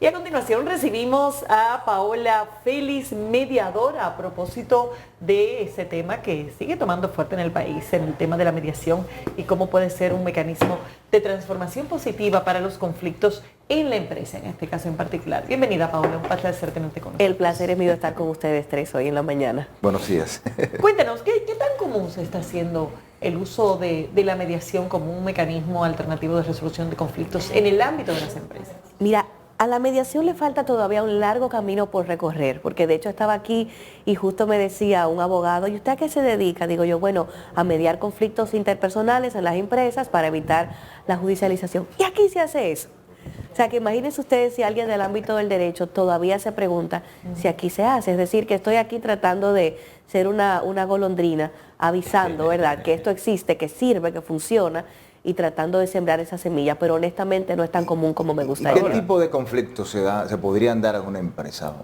Y a continuación recibimos a Paola Félix, mediadora, a propósito de ese tema que sigue tomando fuerte en el país, en el tema de la mediación y cómo puede ser un mecanismo de transformación positiva para los conflictos en la empresa, en este caso en particular. Bienvenida, Paola, un placer tenerte con nosotros. El placer es mío estar con ustedes tres hoy en la mañana. Buenos días. Cuéntanos, ¿qué tan común se está haciendo el uso de la mediación como un mecanismo alternativo de resolución de conflictos en el ámbito de las empresas? Mira, a la mediación le falta todavía un largo camino por recorrer, porque de hecho estaba aquí y justo me decía un abogado, ¿y usted a qué se dedica? Digo yo, bueno, a mediar conflictos interpersonales en las empresas para evitar la judicialización. Y aquí se hace eso. O sea, que imagínense ustedes si alguien del ámbito del derecho todavía se pregunta si aquí se hace. Es decir, que estoy aquí tratando de ser una golondrina, avisando, ¿verdad?, que esto existe, que sirve, que funciona, y tratando de sembrar esa semilla, pero honestamente no es tan común como me gustaría. ¿Qué tipo de conflictos se podrían dar en una empresa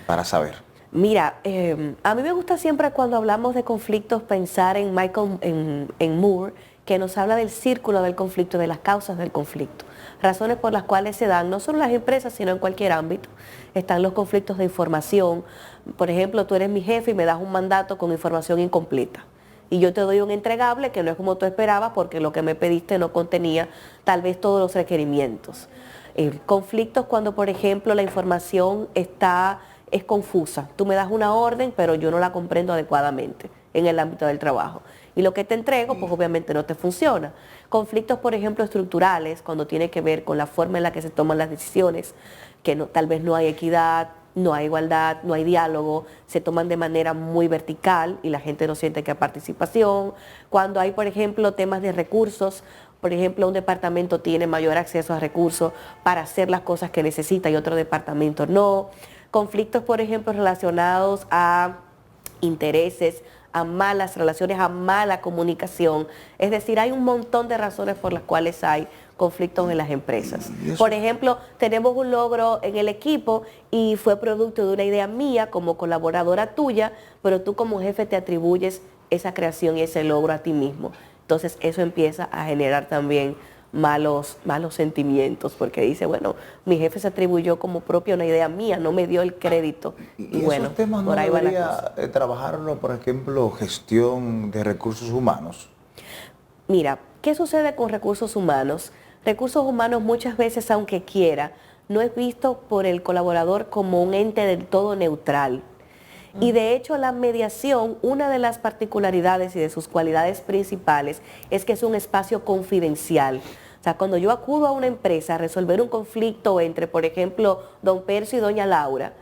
para saber? Mira, a mí me gusta siempre cuando hablamos de conflictos pensar en en Moore, que nos habla del círculo del conflicto, de las causas del conflicto, razones por las cuales se dan, no solo en las empresas, sino en cualquier ámbito. Están los conflictos de información. Por ejemplo, tú eres mi jefe y me das un mandato con información incompleta. Y yo te doy un entregable que no es como tú esperabas porque lo que me pediste no contenía tal vez todos los requerimientos. Conflictos cuando, por ejemplo, la información es confusa. Tú me das una orden, pero yo no la comprendo adecuadamente en el ámbito del trabajo. Y lo que te entrego, pues obviamente no te funciona. Conflictos, por ejemplo, estructurales, cuando tiene que ver con la forma en la que se toman las decisiones, que tal vez no hay equidad, no hay igualdad, no hay diálogo, se toman de manera muy vertical y la gente no siente que hay participación. Cuando hay, por ejemplo, temas de recursos, por ejemplo, un departamento tiene mayor acceso a recursos para hacer las cosas que necesita y otro departamento no. Conflictos, por ejemplo, relacionados a intereses, a malas relaciones, a mala comunicación. Es decir, hay un montón de razones por las cuales hay conflictos en las empresas. Por ejemplo, tenemos un logro en el equipo y fue producto de una idea mía como colaboradora tuya, pero tú como jefe te atribuyes esa creación y ese logro a ti mismo. Entonces eso empieza a generar también malos sentimientos, porque dice, bueno, mi jefe se atribuyó como propia una idea mía, no me dio el crédito. Y bueno, esos temas no por ahí va la debería cosa. trabajarlo, por ejemplo, gestión de recursos humanos. Mira, ¿qué sucede con recursos humanos? Recursos humanos muchas veces, aunque quiera, no es visto por el colaborador como un ente del todo neutral. Y de hecho la mediación, una de las particularidades y de sus cualidades principales es que es un espacio confidencial. O sea, cuando yo acudo a una empresa a resolver un conflicto entre, por ejemplo, don Percio y doña Laura,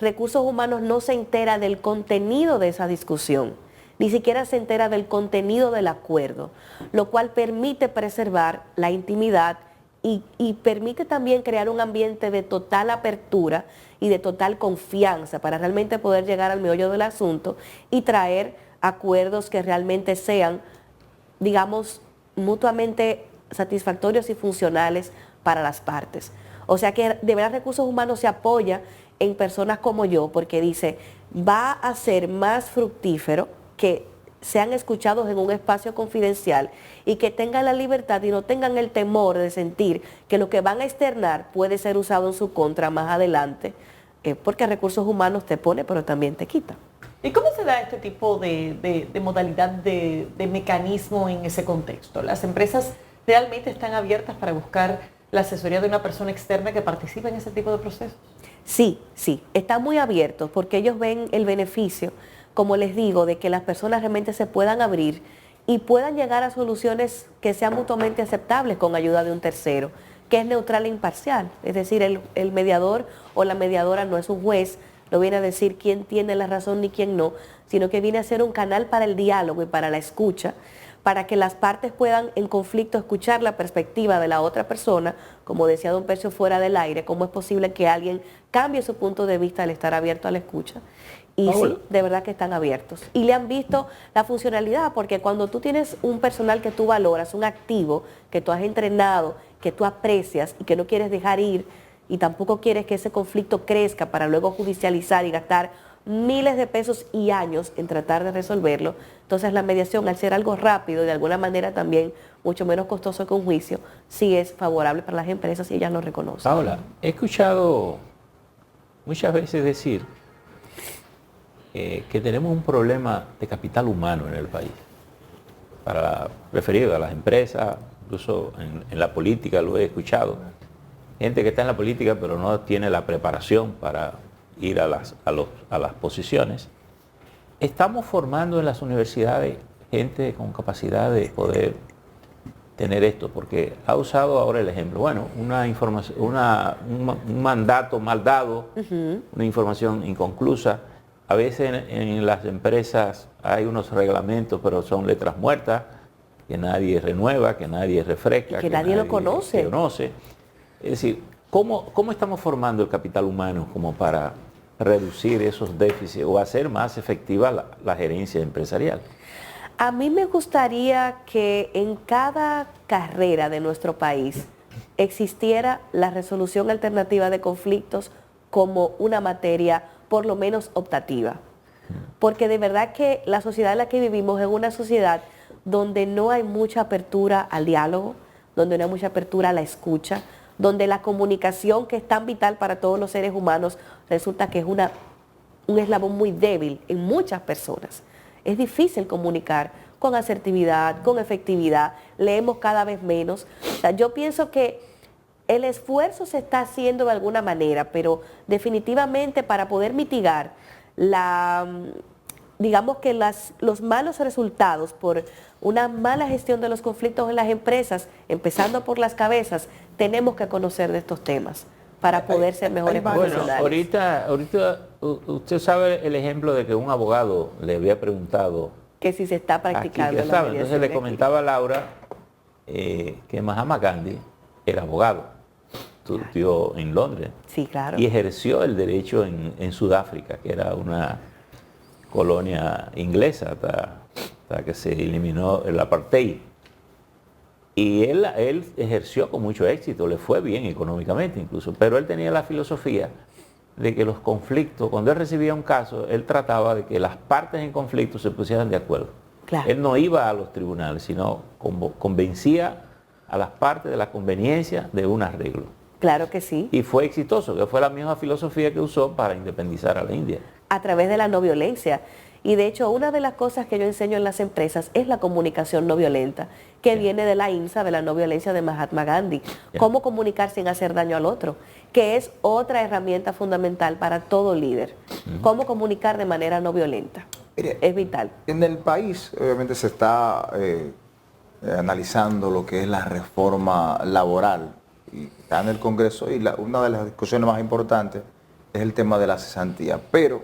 recursos humanos no se entera del contenido de esa discusión, ni siquiera se entera del contenido del acuerdo, lo cual permite preservar la intimidad y permite también crear un ambiente de total apertura y de total confianza para realmente poder llegar al meollo del asunto y traer acuerdos que realmente sean, digamos, mutuamente satisfactorios y funcionales para las partes. O sea que de verdad Recursos Humanos se apoya en personas como yo porque dice, va a ser más fructífero que sean escuchados en un espacio confidencial y que tengan la libertad y no tengan el temor de sentir que lo que van a externar puede ser usado en su contra más adelante, porque Recursos Humanos te pone pero también te quita. ¿Y cómo se da este tipo de modalidad de mecanismo en ese contexto? ¿Las empresas realmente están abiertas para buscar la asesoría de una persona externa que participe en ese tipo de procesos? Sí, están muy abiertos porque ellos ven el beneficio, como les digo, de que las personas realmente se puedan abrir y puedan llegar a soluciones que sean mutuamente aceptables con ayuda de un tercero, que es neutral e imparcial. Es decir, el mediador o la mediadora no es un juez, no viene a decir quién tiene la razón ni quién no, sino que viene a ser un canal para el diálogo y para la escucha, para que las partes puedan en conflicto escuchar la perspectiva de la otra persona, como decía don Percio fuera del aire, cómo es posible que alguien cambie su punto de vista al estar abierto a la escucha. Y sí, de verdad que están abiertos. Y le han visto la funcionalidad, porque cuando tú tienes un personal que tú valoras, un activo que tú has entrenado, que tú aprecias y que no quieres dejar ir, y tampoco quieres que ese conflicto crezca para luego judicializar y gastar miles de pesos y años en tratar de resolverlo. Entonces la mediación, al ser algo rápido y de alguna manera también mucho menos costoso que un juicio, sí es favorable para las empresas y ellas lo reconocen. Paola, he escuchado muchas veces decir que tenemos un problema de capital humano en el país, referido a las empresas, incluso en la política lo he escuchado. Gente que está en la política pero no tiene la preparación para ir a las posiciones. Estamos formando en las universidades gente con capacidad de poder tener esto, porque ha usado ahora el ejemplo, bueno, un mandato mal dado, una información inconclusa. A veces en las empresas hay unos reglamentos, pero son letras muertas, que nadie renueva, que nadie refresca, que nadie lo conoce. Es decir, ¿cómo estamos formando el capital humano como para reducir esos déficits o hacer más efectiva la gerencia empresarial? A mí me gustaría que en cada carrera de nuestro país existiera la resolución alternativa de conflictos como una materia por lo menos optativa. Porque de verdad que la sociedad en la que vivimos es una sociedad donde no hay mucha apertura al diálogo, donde no hay mucha apertura a la escucha, donde la comunicación, que es tan vital para todos los seres humanos, resulta que es un eslabón muy débil en muchas personas. Es difícil comunicar con asertividad, con efectividad, leemos cada vez menos. O sea, yo pienso que el esfuerzo se está haciendo de alguna manera, pero definitivamente para poder mitigar digamos que los malos resultados por una mala gestión de los conflictos en las empresas, empezando por las cabezas, tenemos que conocer de estos temas para poder ser mejores profesionales. Bueno, ahorita usted sabe el ejemplo de que un abogado le había preguntado que si se está practicando aquí, entonces le comentaba a Laura que Mahatma Gandhi era abogado, estudió en Londres. Sí, claro. Y ejerció el derecho en Sudáfrica, que era una colonia inglesa hasta que se eliminó el apartheid. Y él ejerció con mucho éxito, le fue bien económicamente incluso, pero él tenía la filosofía de que los conflictos, cuando él recibía un caso, él trataba de que las partes en conflicto se pusieran de acuerdo. Claro. Él no iba a los tribunales, sino convencía a las partes de la conveniencia de un arreglo. Claro que sí. Y fue exitoso, que fue la misma filosofía que usó para independizar a la India. A través de la no violencia. Y de hecho, una de las cosas que yo enseño en las empresas es la comunicación no violenta, que viene de la INSA, de la no violencia de Mahatma Gandhi. Cómo comunicar sin hacer daño al otro, que es otra herramienta fundamental para todo líder. Cómo comunicar de manera no violenta. Mire, es vital. En el país, obviamente, se está analizando lo que es la reforma laboral. Y está en el Congreso y una de las discusiones más importantes es el tema de la cesantía. Pero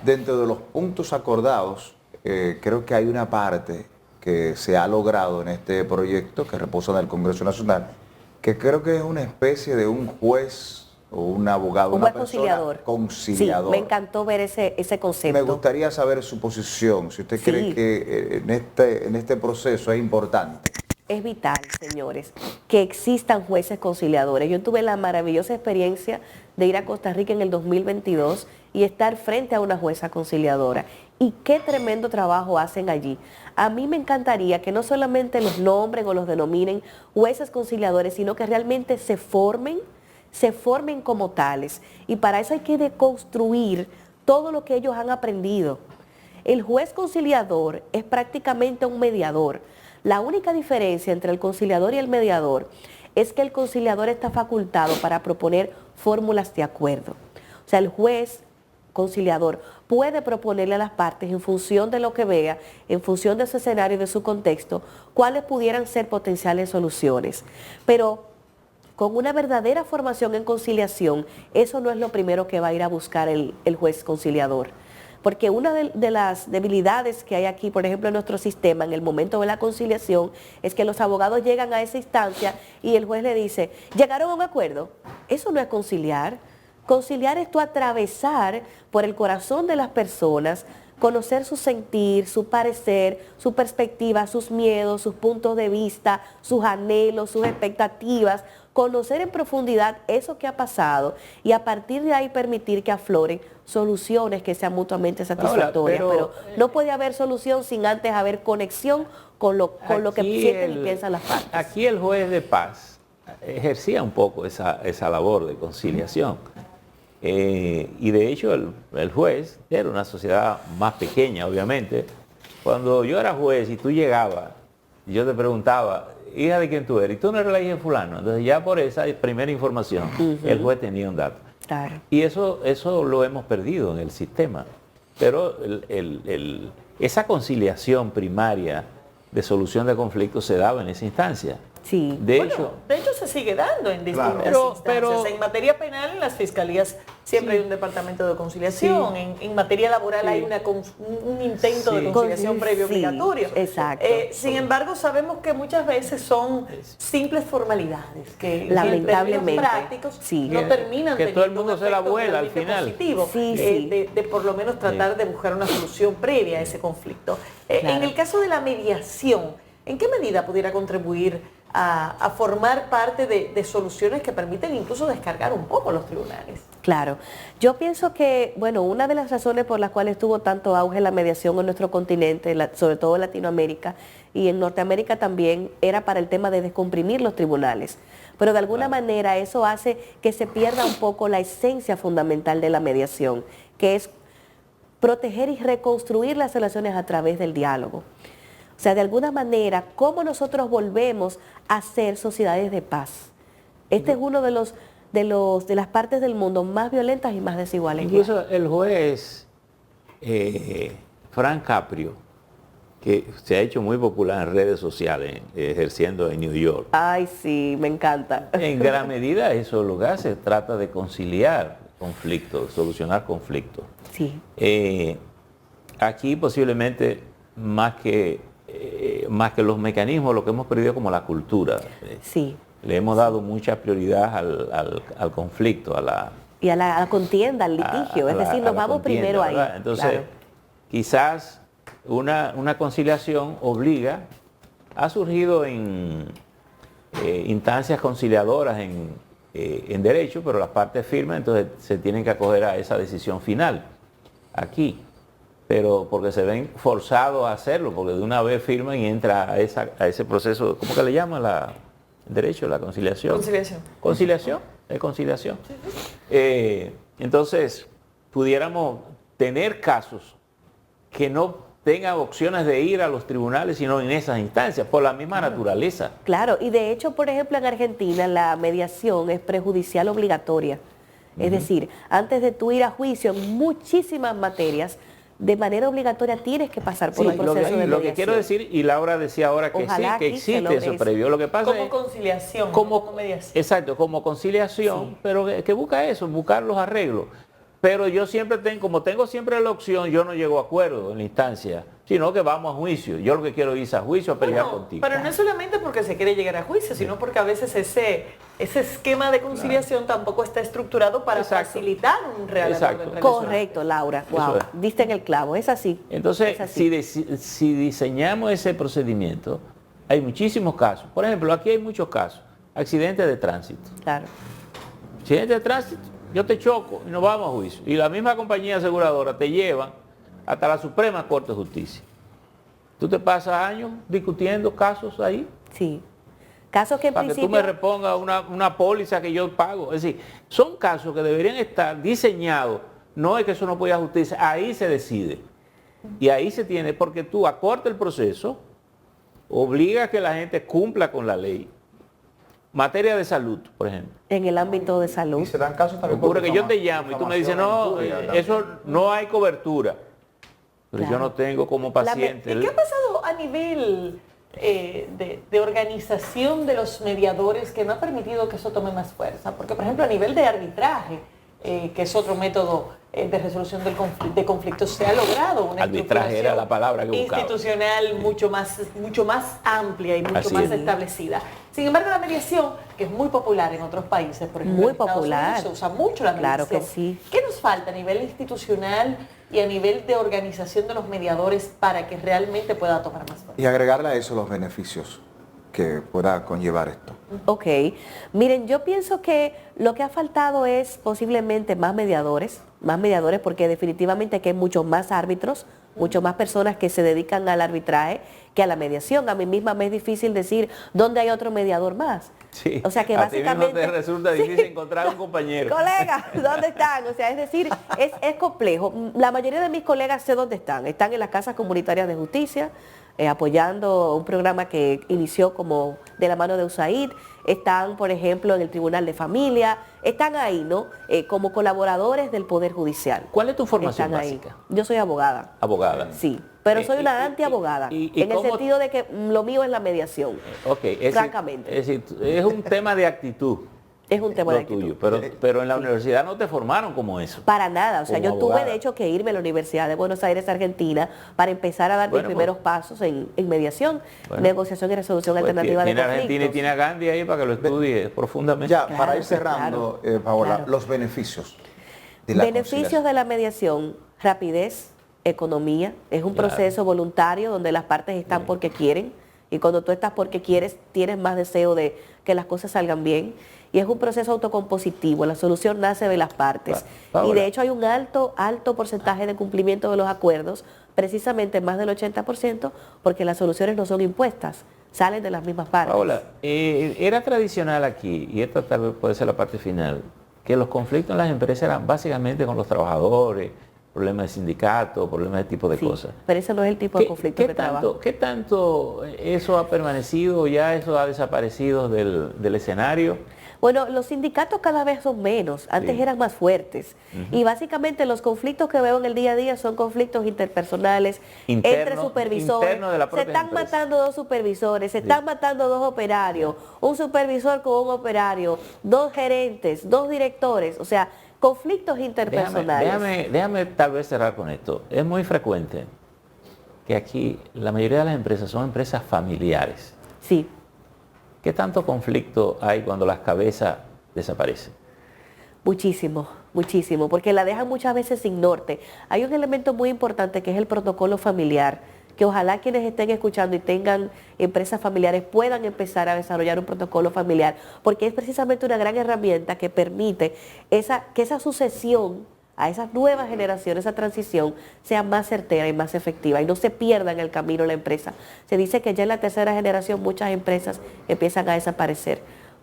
dentro de los puntos acordados, creo que hay una parte que se ha logrado en este proyecto que reposa en el Congreso Nacional, que creo que es una especie de un juez o un abogado, un una juez persona conciliador. Sí, me encantó ver ese concepto. Me gustaría saber su posición, si usted cree que en este proceso es importante. Es vital, señores, que existan jueces conciliadores. Yo tuve la maravillosa experiencia de ir a Costa Rica en el 2022 y estar frente a una jueza conciliadora. Y qué tremendo trabajo hacen allí. A mí me encantaría que no solamente los nombren o los denominen jueces conciliadores, sino que realmente se formen como tales. Y para eso hay que deconstruir todo lo que ellos han aprendido. El juez conciliador es prácticamente un mediador. La única diferencia entre el conciliador y el mediador es que el conciliador está facultado para proponer fórmulas de acuerdo. O sea, el juez conciliador puede proponerle a las partes, en función de lo que vea, en función de su escenario y de su contexto, cuáles pudieran ser potenciales soluciones. Pero con una verdadera formación en conciliación, eso no es lo primero que va a ir a buscar el juez conciliador. Porque una de las debilidades que hay aquí, por ejemplo, en nuestro sistema, en el momento de la conciliación, es que los abogados llegan a esa instancia y el juez le dice, ¿llegaron a un acuerdo? Eso no es conciliar. Conciliar es tú atravesar por el corazón de las personas conocer su sentir, su parecer, su perspectiva, sus miedos, sus puntos de vista, sus anhelos, sus expectativas, conocer en profundidad eso que ha pasado y a partir de ahí permitir que afloren soluciones que sean mutuamente satisfactorias. Pero no puede haber solución sin antes haber conexión con lo que sienten y piensan las partes. Aquí el juez de paz ejercía un poco esa labor de conciliación. Y de hecho el juez era una sociedad más pequeña, obviamente. Cuando yo era juez y tú llegabas, yo te preguntaba, hija de quién tú eres, y tú no eres la hija de fulano. Entonces ya por esa primera información, el juez tenía un dato. Claro. Y eso lo hemos perdido en el sistema. Pero esa conciliación primaria de solución de conflictos se daba en esa instancia. Sí. De hecho se sigue dando en distintas instancias. Pero en materia penal, en las fiscalías siempre hay un departamento de conciliación. Sí. En materia laboral hay un intento de conciliación previo obligatorio. Exacto. Sin embargo, sabemos que muchas veces son simples formalidades que lamentablemente en prácticos no terminan que todo el mundo se la vuela al final. Positivo, de por lo menos tratar de buscar una solución previa a ese conflicto. Claro. En el caso de la mediación, ¿en qué medida pudiera contribuir a formar parte de soluciones que permiten incluso descargar un poco los tribunales? Claro. Yo pienso que, bueno, una de las razones por las cuales tuvo tanto auge la mediación en nuestro continente, sobre todo en Latinoamérica y en Norteamérica también, era para el tema de descomprimir los tribunales. Pero de alguna manera eso hace que se pierda un poco la esencia fundamental de la mediación, que es proteger y reconstruir las relaciones a través del diálogo. O sea, de alguna manera, ¿cómo nosotros volvemos a ser sociedades de paz? Este es uno de las partes del mundo más violentas y más desiguales. Incluso el juez Frank Caprio, que se ha hecho muy popular en redes sociales, ejerciendo en New York. Ay, sí, me encanta. En gran medida eso es lo que hace, trata de conciliar conflictos, solucionar conflictos. Sí. Aquí posiblemente más que los mecanismos, lo que hemos perdido como la cultura. Sí. Le hemos dado mucha prioridad al conflicto, y a la contienda, al litigio. Es decir, nos vamos primero ahí. ¿Verdad? Entonces, quizás una conciliación obliga, ha surgido en instancias conciliadoras en derecho, pero las partes firman, entonces se tienen que acoger a esa decisión final aquí. Pero porque se ven forzados a hacerlo, porque de una vez firman y entra a ese proceso, ¿cómo que le llaman el derecho? La conciliación. Conciliación. Conciliación, es conciliación. Entonces, pudiéramos tener casos que no tengan opciones de ir a los tribunales, sino en esas instancias, por la misma naturaleza. Claro, y de hecho, por ejemplo, en Argentina la mediación es prejudicial obligatoria. Es decir, antes de tú ir a juicio en muchísimas materias, de manera obligatoria tienes que pasar por un proceso de mediación. Lo que quiero decir, y Laura decía ahora que Ojalá sí, que existe eso previo. Lo que pasa como es, conciliación, como mediación. Exacto, como conciliación, pero que busca eso, buscar los arreglos. Pero yo siempre como tengo siempre la opción, yo no llego a acuerdo en la instancia, sino que vamos a juicio. Yo lo que quiero es ir a juicio a pelear contigo. Pero no es solamente porque se quiere llegar a juicio, sino porque a veces ese esquema de conciliación tampoco está estructurado para facilitar un real acuerdo entre los Correcto, Laura. Wow, diste en el clavo, es así. Entonces, es así. si diseñamos ese procedimiento, hay muchísimos casos. Por ejemplo, aquí hay muchos casos. Accidentes de tránsito. Claro. Accidentes de tránsito, yo te choco y nos vamos a juicio. Y la misma compañía aseguradora te lleva hasta la Suprema Corte de Justicia. Tú te pasas años discutiendo casos ahí. Sí. Casos que en para principio... que tú me repongas una póliza que yo pago. Es decir, son casos que deberían estar diseñados. No es que eso no pueda justicia, ahí se decide. Y ahí se tiene, porque tú acortas el proceso, obliga a que la gente cumpla con la ley. Materia de salud, por ejemplo. En el ámbito de salud. Y se dan casos también. Ocurre que yo te llamo y tú me dices, no, eso no hay cobertura. Pero yo no tengo como paciente. ¿Y qué ha pasado a nivel de organización de los mediadores que no ha permitido que eso tome más fuerza? Porque, por ejemplo, a nivel de arbitraje, que es otro método de resolución de conflictos se ha logrado una Arbitraje era la palabra que buscaba. institucional mucho más amplia y mucho Así más es. establecida. Sin embargo, la mediación, que es muy popular en otros países, por ejemplo, Muy en Estados popular. Unidos se usa mucho la mediación. Claro que sí. ¿Qué nos falta a nivel institucional y a nivel de organización de los mediadores para que realmente pueda tomar más fuerza? Y agregarle a eso los beneficios que pueda conllevar esto. Ok, miren, yo pienso que lo que ha faltado es posiblemente más mediadores porque definitivamente aquí hay muchos más árbitros, mucho más personas que se dedican al arbitraje que a la mediación. A mí misma me es difícil decir dónde hay otro mediador más. Sí, O sea que a ti mismo básicamente te resulta difícil encontrar un compañero. Colegas, ¿dónde están? O sea, es decir, es complejo. La mayoría de mis colegas sé dónde están. Están en las casas comunitarias de justicia, apoyando un programa que inició como de la mano de USAID. Están, por ejemplo, en el Tribunal de Familia. Están ahí, ¿no? Como colaboradores del Poder Judicial. ¿Cuál es tu formación Están ahí. básica? Yo soy abogada. Abogada. Sí, pero soy una y- antiabogada, y en el cómo- sentido de que lo mío es la mediación. Ok, Francamente. es decir, es un tema de actitud. Es un tema lo de actitud. tuyo, pero en la universidad no te formaron como eso. Para nada, o sea, Como yo tuve abogada. de hecho que irme a la Universidad de Buenos Aires, Argentina, para empezar a dar Bueno, mis primeros pasos en mediación, Bueno. negociación y resolución Pues alternativa de tiene Argentina y conflictos. tiene a Gandhi ahí para que lo estudie profundamente. Ya, Claro, para ir cerrando, Paola, claro. los beneficios de la Beneficios conciliación. de la mediación: rapidez, economía, es un Claro. proceso voluntario donde las partes están porque quieren, y cuando tú estás porque quieres, tienes más deseo de que las cosas salgan bien, y es un proceso autocompositivo, la solución nace de las partes, Paola. y de hecho hay un alto porcentaje de cumplimiento de los acuerdos, precisamente más del 80%, porque las soluciones no son impuestas, salen de las mismas partes. Paola, era tradicional aquí, y esta tal vez puede ser la parte final, que los conflictos en las empresas eran básicamente con los trabajadores, problemas de sindicato, problemas de tipo de Sí, cosas. pero ese no es el tipo de conflicto que trabajo. ¿Qué tanto eso ha permanecido, ya eso ha desaparecido del escenario? Bueno, los sindicatos cada vez son menos, antes Sí. eran más fuertes. Y básicamente los conflictos que veo en el día a día son conflictos interpersonales entre Interno- supervisores. interno de la Se propia están empresa. matando dos supervisores, se están matando dos operarios, un supervisor con un operario, dos gerentes, dos directores, o sea, conflictos interpersonales. Déjame tal vez cerrar con esto. Es muy frecuente que aquí la mayoría de las empresas son empresas familiares. Sí. ¿Qué tanto conflicto hay cuando las cabezas desaparecen? Muchísimo, muchísimo, porque la dejan muchas veces sin norte. Hay un elemento muy importante que es el protocolo familiar, que ojalá quienes estén escuchando y tengan empresas familiares puedan empezar a desarrollar un protocolo familiar, porque es precisamente una gran herramienta que permite que esa sucesión a esas nuevas generaciones, esa transición, sea más certera y más efectiva y no se pierda en el camino la empresa. Se dice que ya en la tercera generación muchas empresas empiezan a desaparecer,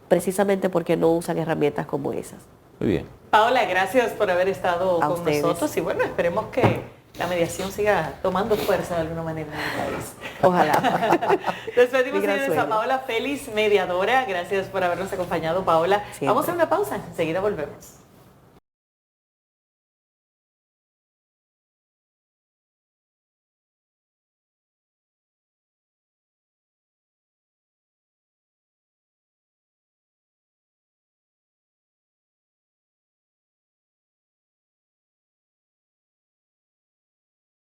precisamente porque no usan herramientas como esas. Muy bien. Paola, gracias por haber estado A con ustedes. nosotros y bueno, esperemos que la mediación siga tomando fuerza de alguna manera en el país. Ojalá. Despedimos Mi gran señores, a sueño. Paola Félix, mediadora. Gracias por habernos acompañado, Paola. Siempre. Vamos a una pausa, enseguida volvemos.